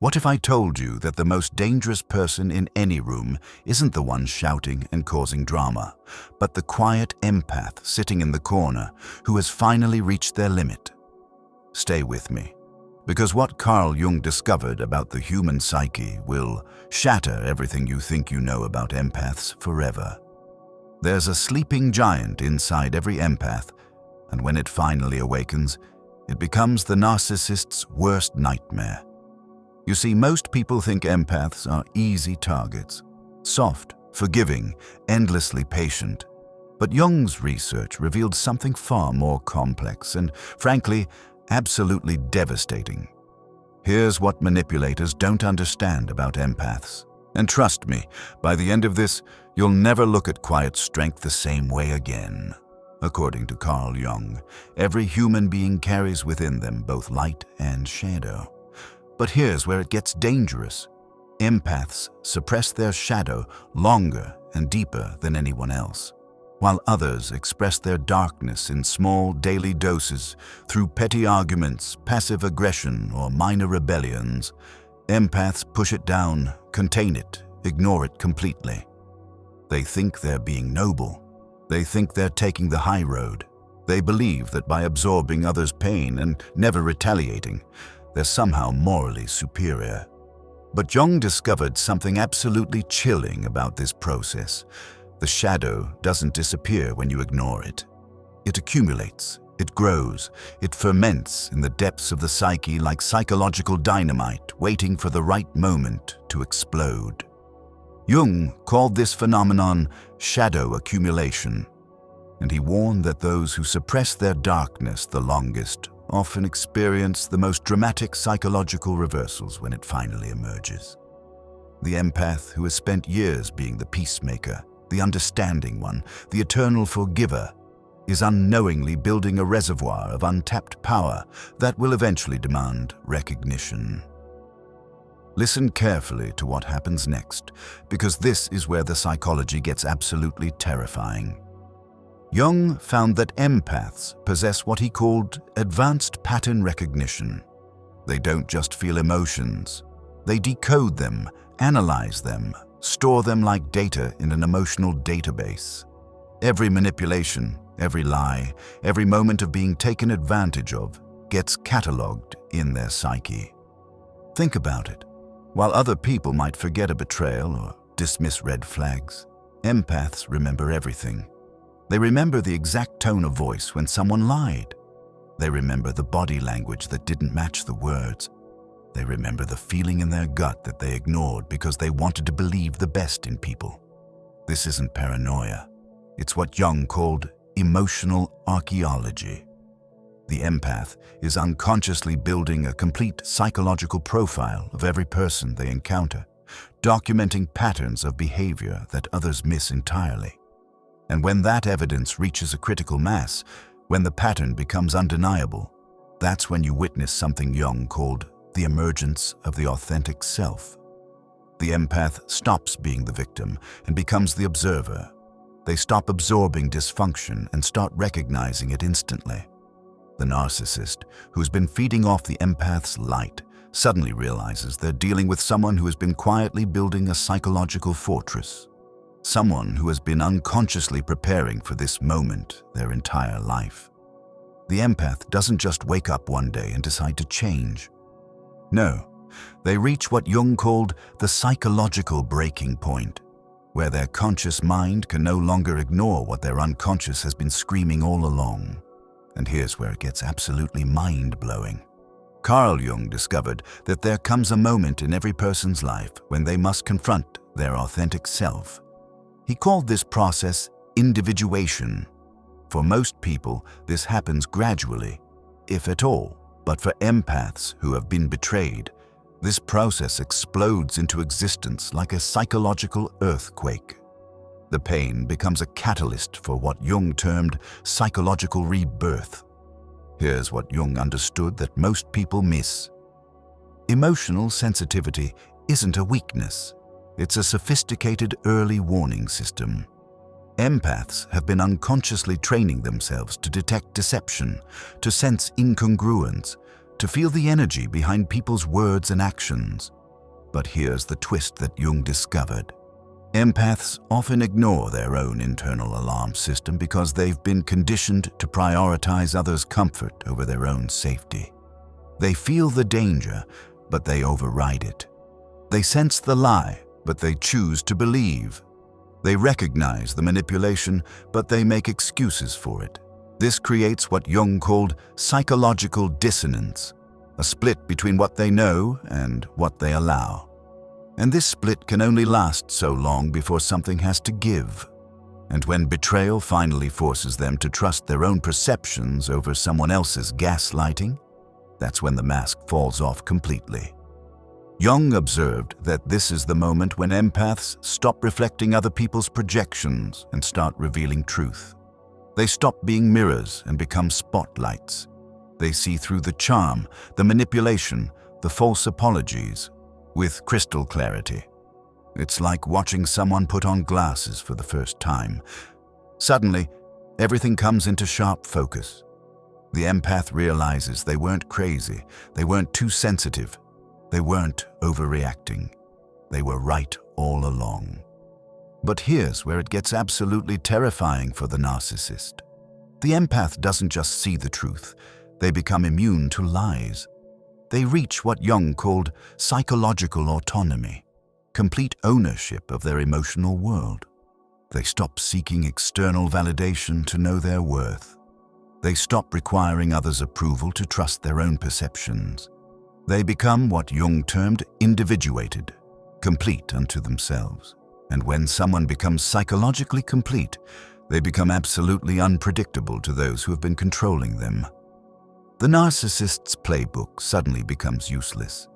What if I told you that the most dangerous person in any room isn't the one shouting and causing drama, but the quiet empath sitting in the corner who has finally reached their limit? Stay with me, because what Carl Jung discovered about the human psyche will shatter everything you think you know about empaths forever. There's a sleeping giant inside every empath, and when it finally awakens, it becomes the narcissist's worst nightmare. You see, most people think empaths are easy targets, soft, forgiving, endlessly patient. But Jung's research revealed something far more complex and, frankly, absolutely devastating. Here's what manipulators don't understand about empaths. And trust me, by the end of this, you'll never look at quiet strength the same way again. According to Carl Jung, every human being carries within them both light and shadow. But here's where it gets dangerous. Empaths suppress their shadow longer and deeper than anyone else, while others express their darkness in small daily doses through petty arguments, passive aggression, or minor rebellions. Empaths push it down, contain it, ignore it completely. They think they're being noble. They think they're taking the high road. They believe that by absorbing others' pain and never retaliating, they're somehow morally superior. But Jung discovered something absolutely chilling about this process. The shadow doesn't disappear when you ignore it. It accumulates, it grows, it ferments in the depths of the psyche like psychological dynamite waiting for the right moment to explode. Jung called this phenomenon shadow accumulation, and he warned that those who suppress their darkness the longest often experience the most dramatic psychological reversals when it finally emerges. The empath who has spent years being the peacemaker, the understanding one, the eternal forgiver, is unknowingly building a reservoir of untapped power that will eventually demand recognition. Listen carefully to what happens next, because this is where the psychology gets absolutely terrifying. Jung found that empaths possess what he called advanced pattern recognition. They don't just feel emotions. They decode them, analyze them, store them like data in an emotional database. Every manipulation, every lie, every moment of being taken advantage of gets catalogued in their psyche. Think about it. While other people might forget a betrayal or dismiss red flags, empaths remember everything. They remember the exact tone of voice when someone lied. They remember the body language that didn't match the words. They remember the feeling in their gut that they ignored because they wanted to believe the best in people. This isn't paranoia. It's what Jung called emotional archaeology. The empath is unconsciously building a complete psychological profile of every person they encounter, documenting patterns of behavior that others miss entirely. And when that evidence reaches a critical mass, when the pattern becomes undeniable, that's when you witness something Jung called the emergence of the authentic self. The empath stops being the victim and becomes the observer. They stop absorbing dysfunction and start recognizing it instantly. The narcissist, who's been feeding off the empath's light, suddenly realizes they're dealing with someone who has been quietly building a psychological fortress. Someone who has been unconsciously preparing for this moment their entire life. The empath doesn't just wake up one day and decide to change. No, they reach what Jung called the psychological breaking point, where their conscious mind can no longer ignore what their unconscious has been screaming all along. And here's where it gets absolutely mind-blowing. Carl Jung discovered that there comes a moment in every person's life when they must confront their authentic self. He called this process individuation. For most people, this happens gradually, if at all. But for empaths who have been betrayed, this process explodes into existence like a psychological earthquake. The pain becomes a catalyst for what Jung termed psychological rebirth. Here's what Jung understood that most people miss. Emotional sensitivity isn't a weakness. It's a sophisticated early warning system. Empaths have been unconsciously training themselves to detect deception, to sense incongruence, to feel the energy behind people's words and actions. But here's the twist that Jung discovered. Empaths often ignore their own internal alarm system because they've been conditioned to prioritize others' comfort over their own safety. They feel the danger, but they override it. They sense the lie, but they choose to believe. They recognize the manipulation, but they make excuses for it. This creates what Jung called psychological dissonance, a split between what they know and what they allow. And this split can only last so long before something has to give. And when betrayal finally forces them to trust their own perceptions over someone else's gaslighting, that's when the mask falls off completely. Jung observed that this is the moment when empaths stop reflecting other people's projections and start revealing truth. They stop being mirrors and become spotlights. They see through the charm, the manipulation, the false apologies, with crystal clarity. It's like watching someone put on glasses for the first time. Suddenly, everything comes into sharp focus. The empath realizes they weren't crazy, they weren't too sensitive, they weren't overreacting. They were right all along. But here's where it gets absolutely terrifying for the narcissist. The empath doesn't just see the truth, they become immune to lies. They reach what Jung called psychological autonomy, complete ownership of their emotional world. They stop seeking external validation to know their worth. They stop requiring others' approval to trust their own perceptions. They become what Jung termed individuated, complete unto themselves. And when someone becomes psychologically complete, they become absolutely unpredictable to those who have been controlling them. The narcissist's playbook suddenly becomes useless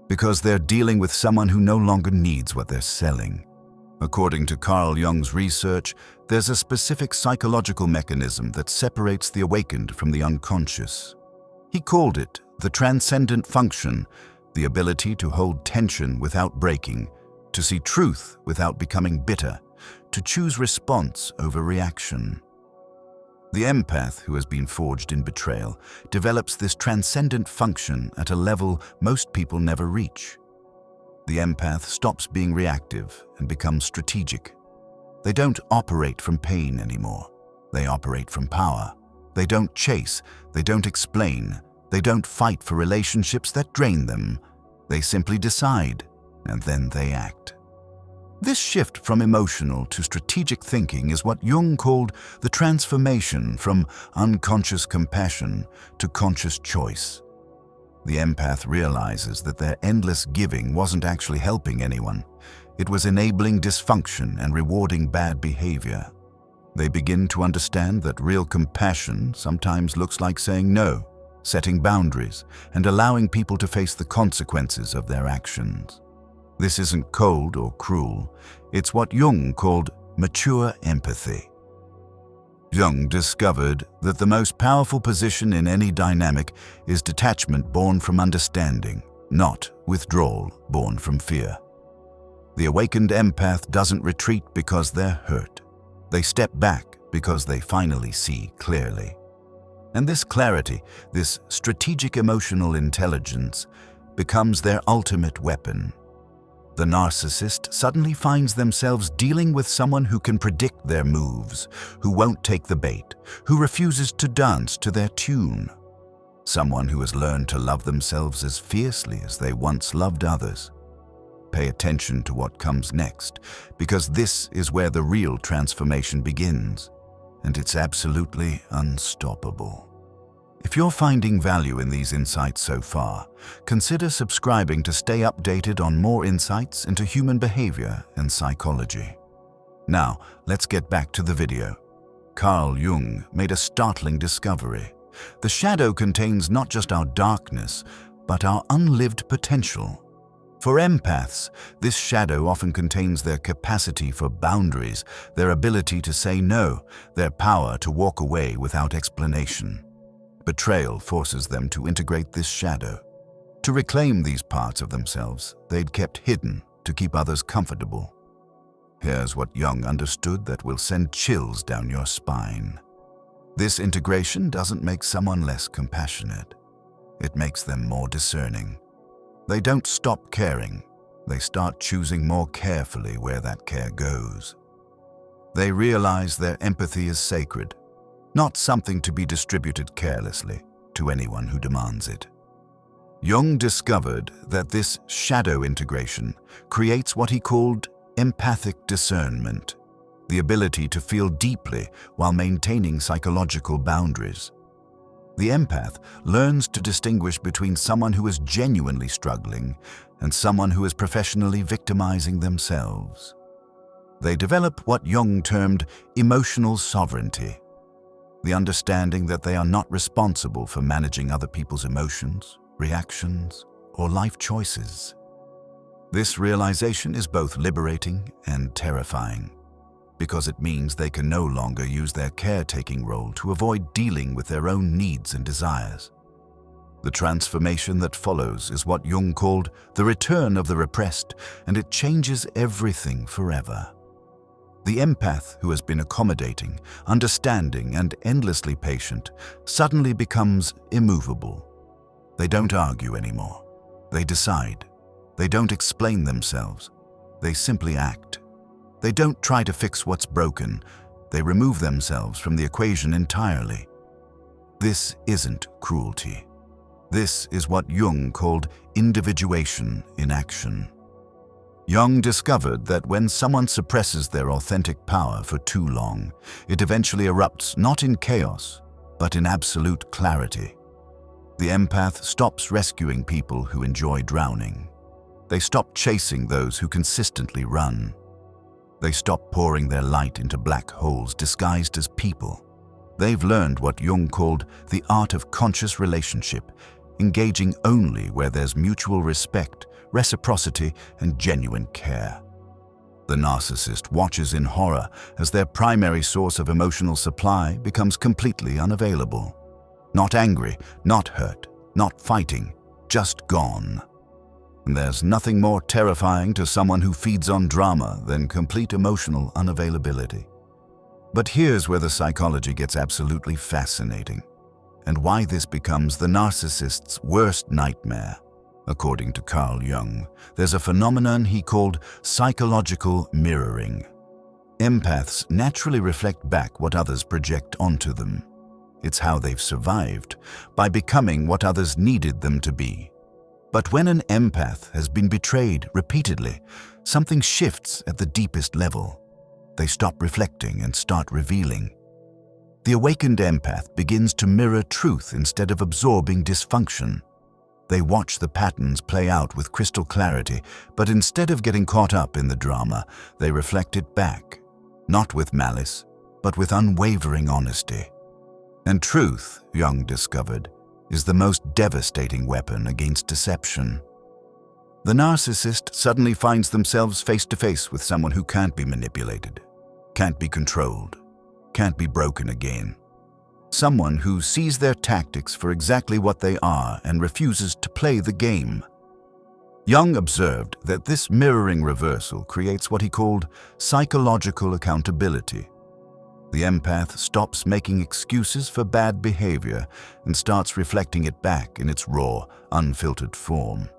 because they're dealing with someone who no longer needs what they're selling. According to Carl Jung's research, there's a specific psychological mechanism that separates the awakened from the unconscious. He called it the transcendent function, the ability to hold tension without breaking, to see truth without becoming bitter, to choose response over reaction. The empath, who has been forged in betrayal, develops this transcendent function at a level most people never reach. The empath stops being reactive and becomes strategic. They don't operate from pain anymore. They operate from power. They don't chase. They don't explain. They don't fight for relationships that drain them. They simply decide, and then they act. This shift from emotional to strategic thinking is what Jung called the transformation from unconscious compassion to conscious choice. The empath realizes that their endless giving wasn't actually helping anyone. It was enabling dysfunction and rewarding bad behavior. They begin to understand that real compassion sometimes looks like saying no, setting boundaries, and allowing people to face the consequences of their actions. This isn't cold or cruel. It's what Jung called mature empathy. Jung discovered that the most powerful position in any dynamic is detachment born from understanding, not withdrawal born from fear. The awakened empath doesn't retreat because they're hurt. They step back because they finally see clearly. And this clarity, this strategic emotional intelligence, becomes their ultimate weapon. The narcissist suddenly finds themselves dealing with someone who can predict their moves, who won't take the bait, who refuses to dance to their tune. Someone who has learned to love themselves as fiercely as they once loved others. Pay attention to what comes next, because this is where the real transformation begins, and it's absolutely unstoppable. If you're finding value in these insights so far, consider subscribing to stay updated on more insights into human behavior and psychology. Now, let's get back to the video. Carl Jung made a startling discovery. The shadow contains not just our darkness, but our unlived potential. For empaths, this shadow often contains their capacity for boundaries, their ability to say no, their power to walk away without explanation. Betrayal forces them to integrate this shadow, to reclaim these parts of themselves they'd kept hidden to keep others comfortable. Here's what Jung understood that will send chills down your spine. This integration doesn't make someone less compassionate. It makes them more discerning. They don't stop caring. They start choosing more carefully where that care goes. They realize their empathy is sacred, not something to be distributed carelessly to anyone who demands it. Jung discovered that this shadow integration creates what he called empathic discernment, the ability to feel deeply while maintaining psychological boundaries. The empath learns to distinguish between someone who is genuinely struggling and someone who is professionally victimizing themselves. They develop what Jung termed emotional sovereignty, the understanding that they are not responsible for managing other people's emotions, reactions, or life choices. This realization is both liberating and terrifying, because it means they can no longer use their caretaking role to avoid dealing with their own needs and desires. The transformation that follows is what Jung called the return of the repressed, and it changes everything forever. The empath who has been accommodating, understanding, and endlessly patient suddenly becomes immovable. They don't argue anymore. They decide. They don't explain themselves. They simply act. They don't try to fix what's broken. They remove themselves from the equation entirely. This isn't cruelty. This is what Jung called individuation in action. Jung discovered that when someone suppresses their authentic power for too long, it eventually erupts not in chaos, but in absolute clarity. The empath stops rescuing people who enjoy drowning. They stop chasing those who consistently run. They stop pouring their light into black holes disguised as people. They've learned what Jung called the art of conscious relationship, engaging only where there's mutual respect, reciprocity, and genuine care. The narcissist watches in horror as their primary source of emotional supply becomes completely unavailable. Not angry, not hurt, not fighting, just gone. And there's nothing more terrifying to someone who feeds on drama than complete emotional unavailability. But here's where the psychology gets absolutely fascinating, and why this becomes the narcissist's worst nightmare. According to Carl Jung, there's a phenomenon he called psychological mirroring. Empaths naturally reflect back what others project onto them. It's how they've survived, by becoming what others needed them to be. But when an empath has been betrayed repeatedly, something shifts at the deepest level. They stop reflecting and start revealing. The awakened empath begins to mirror truth instead of absorbing dysfunction. They watch the patterns play out with crystal clarity, but instead of getting caught up in the drama, they reflect it back, not with malice, but with unwavering honesty. And truth, Jung discovered, is the most devastating weapon against deception. The narcissist suddenly finds themselves face to face with someone who can't be manipulated, can't be controlled, can't be broken again. Someone who sees their tactics for exactly what they are and refuses to play the game. Jung observed that this mirroring reversal creates what he called psychological accountability. The empath stops making excuses for bad behavior and starts reflecting it back in its raw, unfiltered form.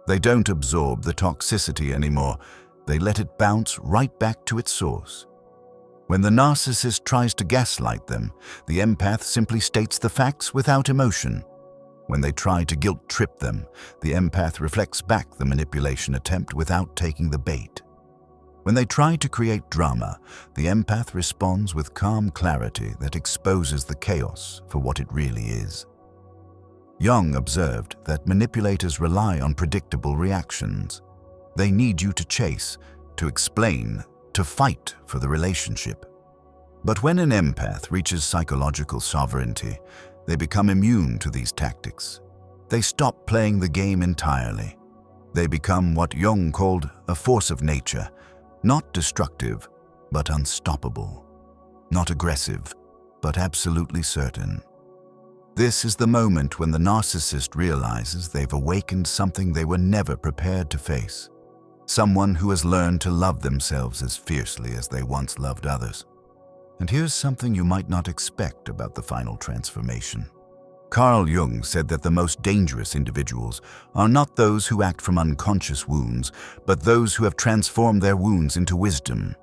They don't absorb the toxicity anymore. They let it bounce right back to its source. When the narcissist tries to gaslight them, the empath simply states the facts without emotion. When they try to guilt-trip them, the empath reflects back the manipulation attempt without taking the bait. When they try to create drama, the empath responds with calm clarity that exposes the chaos for what it really is. Jung observed that manipulators rely on predictable reactions. They need you to chase, to explain, to fight for the relationship. But when an empath reaches psychological sovereignty, they become immune to these tactics. They stop playing the game entirely. They become what Jung called a force of nature, not destructive, but unstoppable. Not aggressive, but absolutely certain. This is the moment when the narcissist realizes they've awakened something they were never prepared to face. Someone who has learned to love themselves as fiercely as they once loved others. And here's something you might not expect about the final transformation. Carl Jung said that the most dangerous individuals are not those who act from unconscious wounds, but those who have transformed their wounds into wisdom.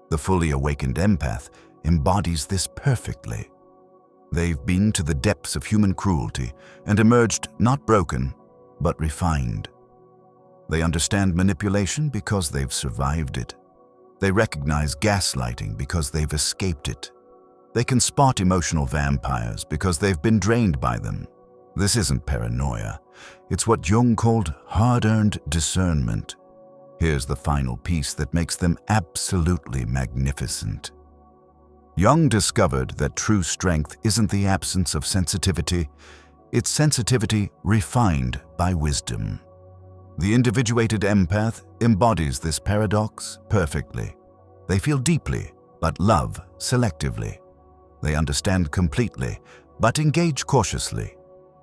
The fully awakened empath embodies this perfectly. They've been to the depths of human cruelty and emerged not broken, but refined. They understand manipulation because they've survived it. They recognize gaslighting because they've escaped it. They can spot emotional vampires because they've been drained by them. This isn't paranoia. It's what Jung called hard-earned discernment. Here's the final piece that makes them absolutely magnificent. Jung discovered that true strength isn't the absence of sensitivity, it's sensitivity refined by wisdom. The individuated empath embodies this paradox perfectly. They feel deeply, but love selectively. They understand completely, but engage cautiously.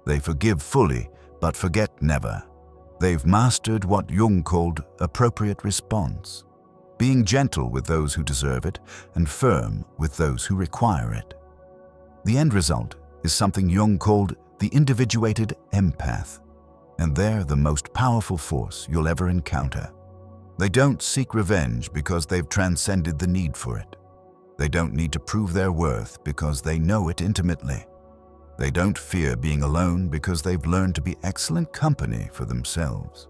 They forgive fully, but forget never. They've mastered what Jung called appropriate response, being gentle with those who deserve it and firm with those who require it. The end result is something Jung called the individuated empath, and they're the most powerful force you'll ever encounter. They don't seek revenge because they've transcended the need for it. They don't need to prove their worth because they know it intimately. They don't fear being alone because they've learned to be excellent company for themselves.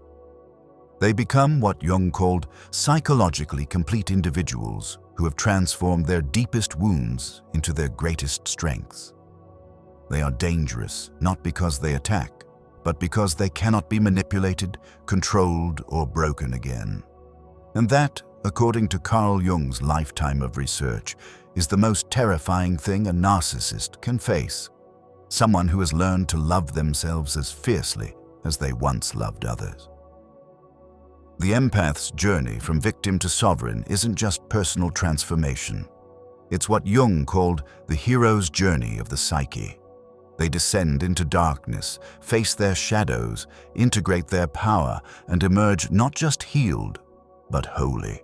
They become what Jung called psychologically complete individuals who have transformed their deepest wounds into their greatest strengths. They are dangerous not because they attack, but because they cannot be manipulated, controlled, or broken again. And that, according to Carl Jung's lifetime of research, is the most terrifying thing a narcissist can face. Someone who has learned to love themselves as fiercely as they once loved others. The empath's journey from victim to sovereign isn't just personal transformation. It's what Jung called the hero's journey of the psyche. They descend into darkness, face their shadows, integrate their power, and emerge not just healed, but holy.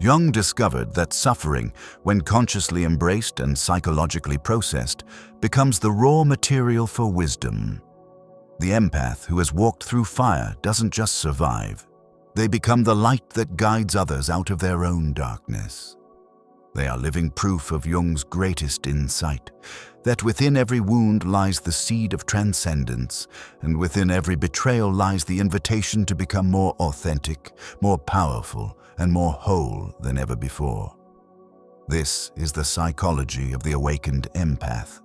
Jung discovered that suffering, when consciously embraced and psychologically processed, becomes the raw material for wisdom. The empath who has walked through fire doesn't just survive. They become the light that guides others out of their own darkness. They are living proof of Jung's greatest insight, that within every wound lies the seed of transcendence, and within every betrayal lies the invitation to become more authentic, more powerful, and more whole than ever before. This is the psychology of the awakened empath.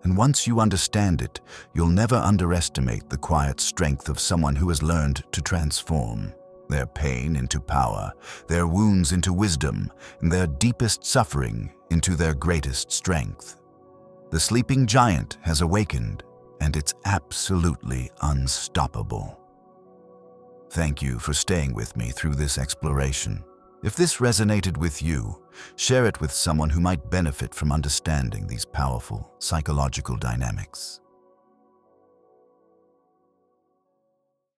And once you understand it, you'll never underestimate the quiet strength of someone who has learned to transform their pain into power, their wounds into wisdom, and their deepest suffering into their greatest strength. The sleeping giant has awakened, and it's absolutely unstoppable. Thank you for staying with me through this exploration. If this resonated with you, share it with someone who might benefit from understanding these powerful psychological dynamics.